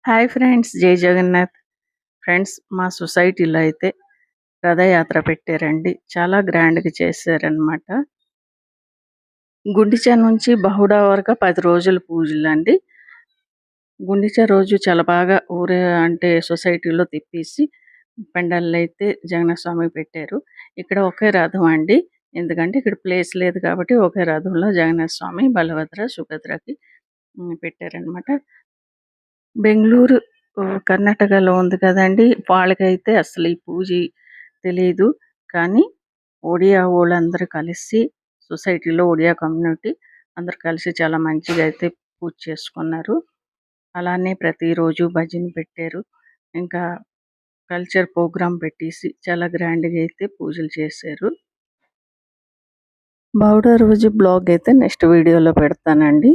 Hi friends, జై Jagannadh. Friends, మా సొసైటీలో అయితే రథయాత్ర పెట్టారండి. చాలా గ్రాండ్గా చేశారనమాట. గుండిచ నుంచి బహుడా వరకు 10 రోజులు పూజలండి. గుండిచ రోజు చాలా బాగా అంటే సొసైటీలో తిప్పేసి పండాల్లో అయితే జగన్నాథ స్వామి పెట్టారు. ఇక్కడ ఒకే రథం అండి. ఎందుకంటే ఇక్కడ ప్లేస్ లేదు కాబట్టి ఒకే రథంలో జగన్నాథ స్వామి, బలభద్ర, సుభద్రకి పెట్టారనమాట. బెంగుళూరు కర్ణాటకలో ఉంది కదండీ! వాళ్ళకైతే అసలు ఈ పూజ తెలీదు. కానీ ఒడియా వోళ్ళందరూ కలిసి సొసైటీలో ఒడియా కమ్యూనిటీ అందరూ కలిసి చాలా మంచిగా అయితే పూజ చేసుకున్నారు. అలానే ప్రతిరోజు భజన పెట్టారు. ఇంకా కల్చర్ ప్రోగ్రామ్ పెట్టేసి చాలా గ్రాండ్‌గా అయితే పూజలు చేశారు. బహుడా రోజు బ్లాగ్ అయితే నెక్స్ట్ వీడియోలో పెడతానండి.